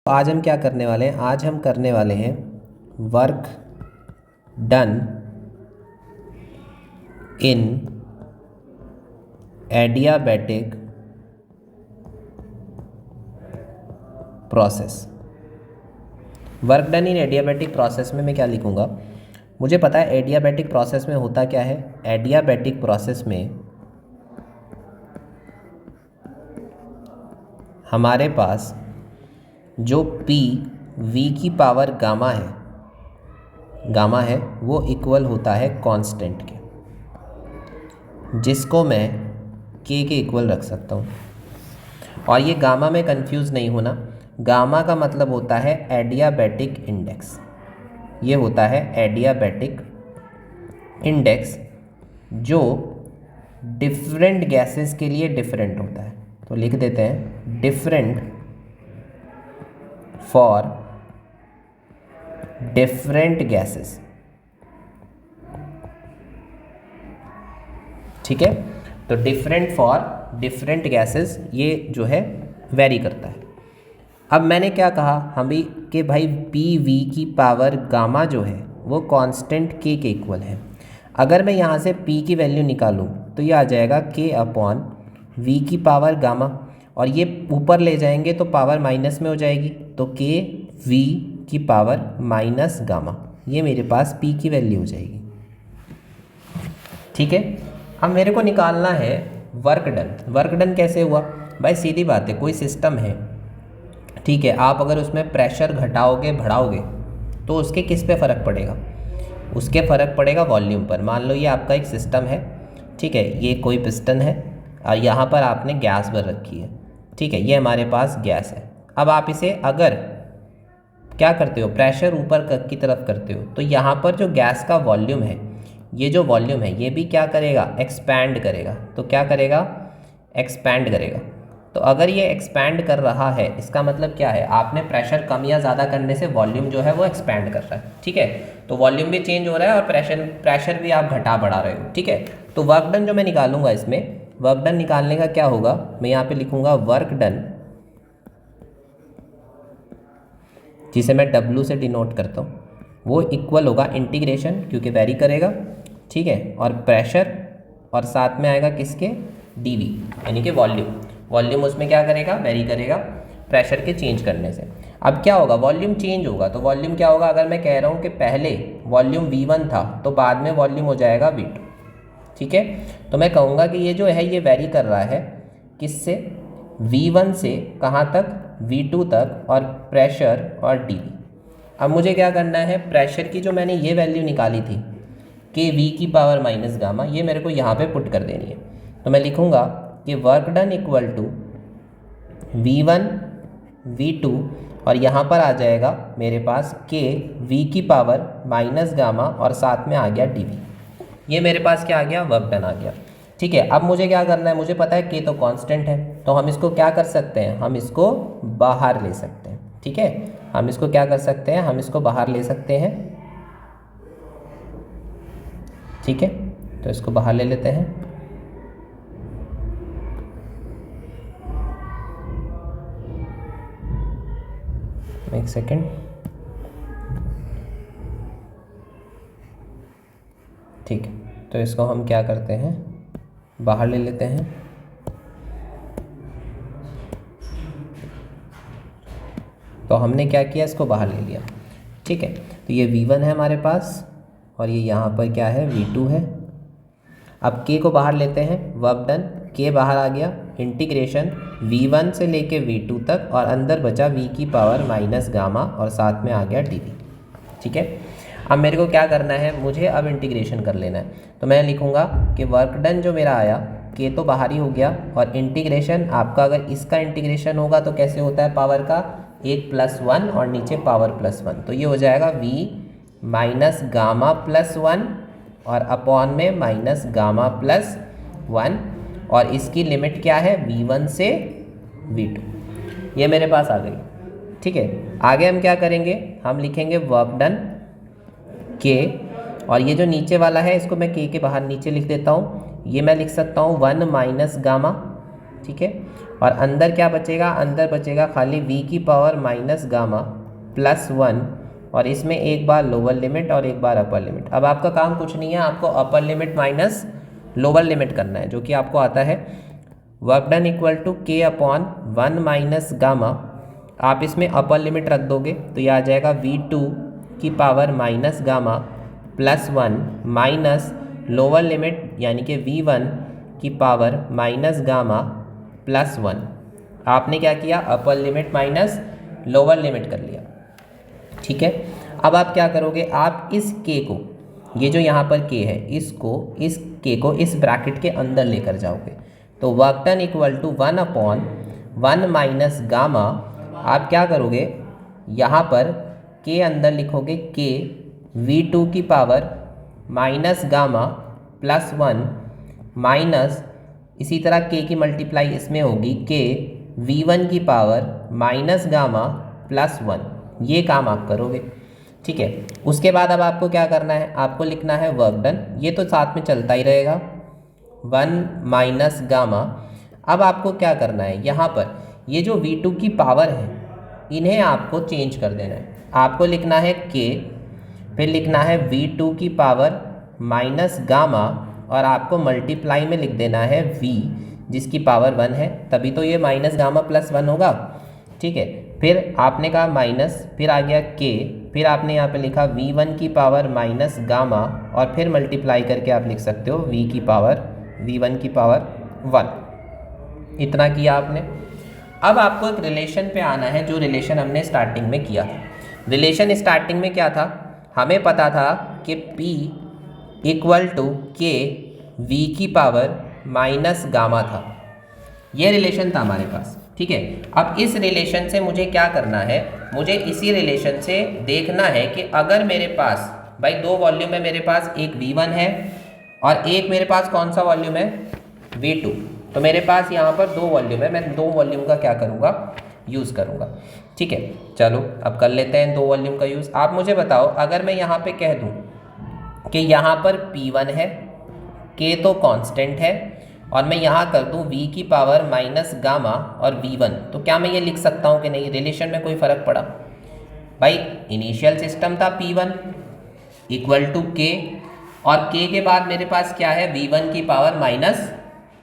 आज हम क्या करने वाले हैं? आज हम करने वाले हैं work done in adiabatic process. Work done in adiabatic process में मैं क्या लिखूँगा? मुझे पता है एडियाबैटिक प्रोसेस में होता क्या है। एडियाबैटिक प्रोसेस में हमारे पास जो P V की पावर गामा है वो इक्वल होता है कांस्टेंट के, जिसको मैं K के इक्वल रख सकता हूँ। और ये गामा में कंफ्यूज नहीं होना, गामा का मतलब होता है एडियाबैटिक इंडेक्स। ये होता है एडियाबैटिक इंडेक्स जो डिफरेंट गैसेस के लिए डिफरेंट होता है। तो लिख देते हैं डिफरेंट फॉर डिफरेंट गैसेस। ठीक है, तो डिफरेंट फॉर डिफरेंट गैसेस ये जो है वेरी करता है। अब मैंने क्या कहा हमें कि भाई पी वी की पावर गामा जो है वो कांस्टेंट के इक्वल है। अगर मैं यहाँ से p की वैल्यू निकालूँ तो ये आ जाएगा k अपॉन वी की पावर गामा, और ये ऊपर ले जाएंगे तो पावर माइनस में हो जाएगी, तो k v की पावर माइनस गामा, ये मेरे पास p की वैल्यू हो जाएगी। ठीक है, अब मेरे को निकालना है वर्क डन। वर्क डन कैसे हुआ भाई? सीधी बात है, कोई सिस्टम है, ठीक है, आप अगर उसमें प्रेशर घटाओगे बढ़ाओगे तो उसके किस पे फ़र्क पड़ेगा? उसके फ़र्क पड़ेगा वॉल्यूम पर। मान लो ये आपका एक सिस्टम है, ठीक है, ये कोई पिस्टन है और यहाँ पर आपने गैस भर रखी है, ठीक है, ये हमारे पास गैस है। अब आप इसे अगर क्या करते हो, प्रेशर ऊपर की तरफ करते हो, तो यहाँ पर जो गैस का वॉल्यूम है, ये जो वॉल्यूम है ये भी क्या करेगा? एक्सपैंड करेगा। तो क्या करेगा? एक्सपैंड करेगा। तो अगर ये एक्सपैंड कर रहा है, इसका मतलब क्या है? आपने प्रेशर कम या ज़्यादा करने से वॉल्यूम जो है वो एक्सपैंड कर रहा है। ठीक है, तो वॉल्यूम भी चेंज हो रहा है और प्रेशर भी आप घटा बढ़ा रहे हो। ठीक है, तो वर्क डन जो मैं निकालूंगा, इसमें वर्क डन निकालने का क्या होगा, मैं यहाँ पे लिखूंगा वर्क डन, जिसे मैं W से डिनोट करता हूँ, वो इक्वल होगा इंटीग्रेशन, क्योंकि वेरी करेगा, ठीक है, और प्रेशर, और साथ में आएगा किसके? dV, यानी कि वॉल्यूम उसमें क्या करेगा? वेरी करेगा प्रेशर के चेंज करने से। अब क्या होगा? वॉल्यूम चेंज होगा, तो वॉल्यूम क्या होगा? अगर मैं कह रहा हूँ कि पहले वॉल्यूम V1 था तो बाद में वॉल्यूम हो जाएगा V2। ठीक है, तो मैं कहूँगा कि ये जो है ये वेरी कर रहा है किससे? V1 से कहाँ तक? V2 तक, और प्रेशर और dV। अब मुझे क्या करना है? प्रेशर की जो मैंने ये वैल्यू निकाली थी कि V की पावर माइनस गामा, ये मेरे को यहाँ पे पुट कर देनी है। तो मैं लिखूँगा कि work done equal to V1 V2, और यहाँ पर आ जाएगा मेरे पास K V की पावर माइनस गामा, और साथ में आ गया dV। ये मेरे पास क्या आ गया? वर्क डन आ गया। ठीक है, अब मुझे क्या करना है? मुझे पता है K तो कांस्टेंट है, तो हम इसको क्या कर सकते हैं? हम इसको बाहर ले सकते हैं। ठीक है, हम इसको क्या कर सकते हैं? हम इसको बाहर ले सकते हैं। ठीक है, तो इसको बाहर ले लेते हैं। एक सेकेंड, ठीक है, तो इसको हम क्या करते हैं? बाहर ले लेते हैं। तो हमने क्या किया? इसको बाहर ले लिया। ठीक है, तो ये V1 है हमारे पास, और ये यहाँ पर क्या है? V2 है। अब K को बाहर लेते हैं, वर्क डन, K बाहर आ गया, इंटीग्रेशन V1 से लेके V2 तक, और अंदर बचा V की पावर माइनस गामा, और साथ में आ गया dV। ठीक है, अब मेरे को क्या करना है? मुझे अब इंटीग्रेशन कर लेना है। तो मैं लिखूँगा कि वर्क डन जो मेरा आया, K तो बाहर ही हो गया, और इंटीग्रेशन आपका अगर इसका इंटीग्रेशन होगा तो कैसे होता है? पावर का 1+1 और नीचे पावर +1, तो ये हो जाएगा V माइनस गामा +1 और अपॉन में माइनस गामा +1, और इसकी लिमिट क्या है? V1 से V2। ये मेरे पास आ गई। ठीक है, आगे हम क्या करेंगे? हम लिखेंगे वर्क डन K, और ये जो नीचे वाला है इसको मैं K के बाहर नीचे लिख देता हूँ। ये मैं लिख सकता हूँ 1 माइनस गामा, ठीक है, और अंदर क्या बचेगा, अंदर बचेगा खाली v की पावर माइनस गामा प्लस 1, और इसमें एक बार लोअर लिमिट और एक बार अपर लिमिट। अब आपका काम कुछ नहीं है, आपको upper limit minus lower limit करना है, जो कि आपको आता है। Work done equal to k upon 1 minus gamma, आप इसमें अपर लिमिट रख दोगे तो ये आ जाएगा v2 की power minus gamma plus 1 minus lower limit यानी कि v1 की पावर माइनस गामा प्लस 1। आपने क्या किया, अपर लिमिट माइनस लोअर लिमिट कर लिया। ठीक है, अब आप क्या करोगे, आप इस k को, ये जो यहाँ पर k है, इस k को इस ब्रैकेट के अंदर लेकर जाओगे। तो work done equal to 1 upon 1 minus gamma, आप क्या करोगे, यहाँ पर k अंदर लिखोगे k v2 की power minus gamma plus 1 minus, इसी तरह k की मल्टीप्लाई इसमें होगी k v1 की पावर माइनस गामा प्लस 1। ये काम आप करोगे। ठीक है, उसके बाद अब आपको क्या करना है, आपको लिखना है वर्क डन, ये तो साथ में चलता ही रहेगा, 1 माइनस गामा। अब आपको क्या करना है, यहाँ पर ये जो v2 की पावर है इन्हें आपको चेंज कर देना है। आपको लिखना है k, फिर लिखना है v2 की पावर माइनस गामा, और आपको मल्टीप्लाई में लिख देना है v जिसकी पावर 1 है, तभी तो ये माइनस गामा प्लस 1 होगा। ठीक है, फिर आपने कहा माइनस, फिर आ गया k, फिर आपने यहाँ पे लिखा v1 की पावर माइनस गामा, और फिर मल्टीप्लाई करके आप लिख सकते हो v1 की पावर 1। इतना किया आपने। अब आपको एक रिलेशन पे आना है, जो रिलेशन हमने स्टार्टिंग में किया। रिलेशन स्टार्टिंग में क्या था, हमें पता था कि p equal to k v की पावर माइनस गामा था, ये रिलेशन था हमारे पास। ठीक है, अब इस रिलेशन से मुझे क्या करना है, मुझे इसी रिलेशन से देखना है कि अगर मेरे पास भाई दो वॉल्यूम है, मेरे पास एक v1 है और एक मेरे पास कौन सा वॉल्यूम है, v2। तो मेरे पास यहाँ पर दो वॉल्यूम है, मैं दो वॉल्यूम का क्या करूँगा, यूज़ करूँगा। ठीक है, चलो अब कर लेते हैं दो वॉल्यूम का यूज़। आप मुझे बताओ, अगर मैं यहाँ पे कह दूँ कि यहाँ पर p1 है, k तो कांस्टेंट है, और मैं यहाँ कर दूँ v की पावर माइनस गामा और v1, तो क्या मैं ये लिख सकता हूँ कि नहीं, रिलेशन में कोई फ़र्क पड़ा? भाई इनिशियल सिस्टम था p1 इक्वल टू k, और k के बाद मेरे पास क्या है, v1 की पावर माइनस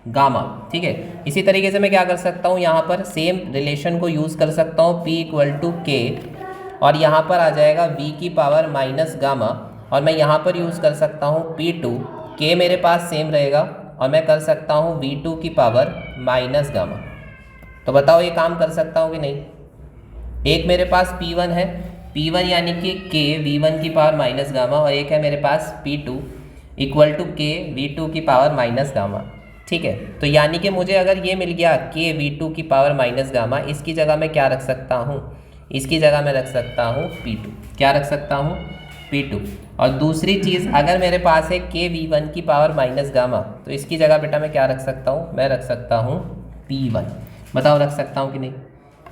गामा। ठीक है, इसी तरीके से मैं क्या कर सकता हूँ, यहाँ पर सेम रिलेशन को यूज़ कर सकता हूँ, p इक्वल टू k, और यहाँ पर आ जाएगा v की पावर माइनस गामा, और मैं यहाँ पर यूज़ कर सकता हूँ p2, k मेरे पास सेम रहेगा, और मैं कर सकता हूँ v2 की पावर माइनस गामा। तो बताओ ये काम कर सकता हूँ कि नहीं? एक मेरे पास p1 है, p1 यानी कि k v1 की पावर माइनस गामा, और एक है मेरे पास p2 equal to k v2 की पावर माइनस गामा। ठीक है, तो यानी कि मुझे अगर ये मिल गया k v2 की पावर माइनस गामा, इसकी जगह मैं क्या रख सकता हूँ, इसकी जगह मैं रख सकता हूँ p2। क्या रख सकता हूँ, p2। और दूसरी चीज़, अगर मेरे पास है k v1 की पावर माइनस गामा, तो इसकी जगह बेटा मैं क्या रख सकता हूँ, मैं रख सकता हूँ p1। बताओ रख सकता हूँ कि नहीं?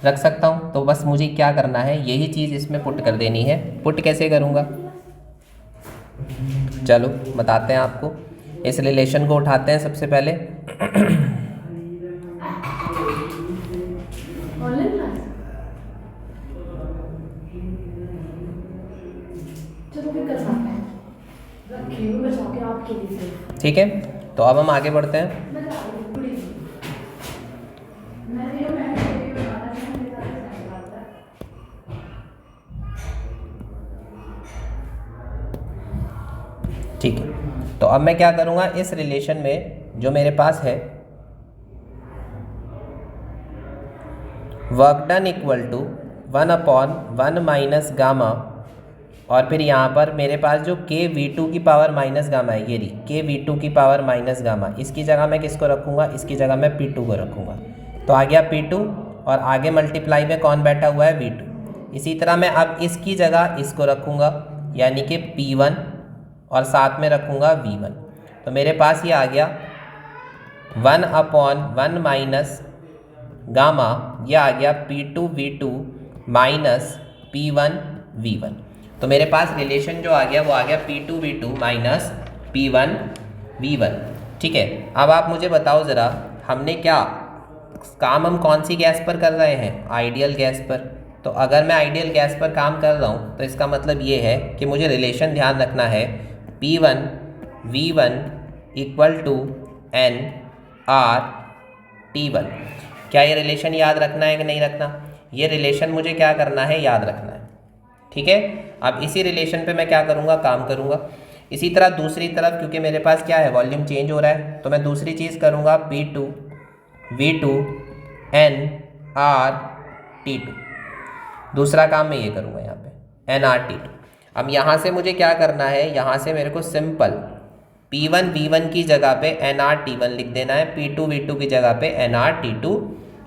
रख सकता हूँ। तो बस मुझे क्या करना है, यही चीज़ इसमें पुट कर देनी है। पुट कैसे करूँगा, चलो बताते हैं आपको। इस रिलेशन को उठाते हैं सबसे पहले। ठीक है, तो अब हम आगे बढ़ते हैं। ठीक है, तो अब मैं क्या करूँगा, इस रिलेशन में जो मेरे पास है work done equal to 1 upon 1 minus gamma, और फिर यहाँ पर मेरे पास जो k v2 की पावर माइनस गामा है, ये रही k v2 की पावर माइनस गामा, इसकी जगह मैं किसको रखूँगा, इसकी जगह मैं p2 को रखूँगा। तो आ गया p2, और आगे मल्टीप्लाई में कौन बैठा हुआ है, v2। इसी तरह मैं अब इसकी जगह इसको रखूँगा, यानी कि p1, और साथ में रखूँगा v1। तो मेरे पास ये आ गया 1 अपॉन 1 माइनस गामा, यह आ गया p2 v2 minus p1 v1। तो मेरे पास रिलेशन जो आ गया वो आ गया p2 v2 minus p1 v1। ठीक है, अब आप मुझे बताओ ज़रा, हमने क्या काम हम कौन सी गैस पर कर रहे हैं, आइडियल गैस पर। तो अगर मैं आइडियल गैस पर काम कर रहा हूँ तो इसका मतलब ये है कि मुझे रिलेशन ध्यान रखना है P1 V1 equal to N R T1। क्या ये रिलेशन याद रखना है कि नहीं रखना? ये रिलेशन मुझे क्या करना है, याद रखना है। ठीक है, अब इसी रिलेशन पे मैं क्या करूँगा, काम करूँगा। इसी तरह दूसरी तरफ, क्योंकि मेरे पास क्या है, वॉल्यूम चेंज हो रहा है, तो मैं दूसरी चीज़ करूँगा P2 V2 N R T2। दूसरा काम मैं ये करूँगा यहाँ पे N R T2। अब यहाँ से मुझे क्या करना है, यहाँ से मेरे को सिंपल P1 V1 की जगह पे N R T1 लिख देना है, P2 V2 की जगह पे N R T2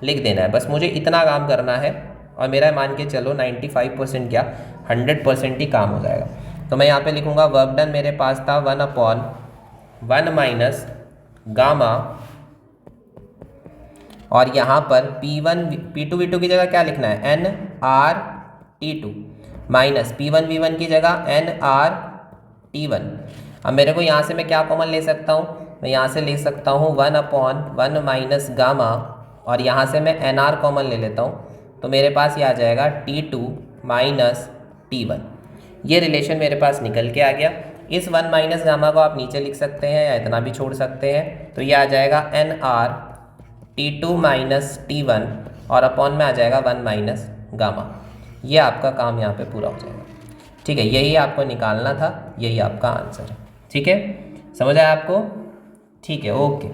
लिख देना है। बस मुझे इतना काम करना है और मेरा मान के चलो 95% क्या 100% ही काम हो जाएगा। तो मैं यहाँ पे लिखूँगा वर्क डन मेरे पास था 1/1 माइनस गामा, और यहाँ पर P1 P2 V2 की जगह क्या लिखना है, N R T2 minus P1 V1 की जगह N R T1। अब मेरे को यहाँ से मैं क्या कॉमन ले सकता हूँ, मैं यहाँ से ले सकता हूँ 1/1 माइनस गामा, और यहाँ से मैं एन आर कॉमन ले लेता हूँ, तो मेरे पास ये आ जाएगा T2 माइनस T1। ये रिलेशन मेरे पास निकल के आ गया। इस 1 माइनस गामा को आप नीचे लिख सकते हैं या इतना भी छोड़ सकते हैं, तो ये आ जाएगा NR T2 माइनस T1 और अपॉन में आ जाएगा 1 माइनस गामा। ये आपका काम यहाँ पे पूरा हो जाएगा। ठीक है, यही आपको निकालना था, यही आपका आंसर है। ठीक है, समझ आया आपको? ठीक है, ओके।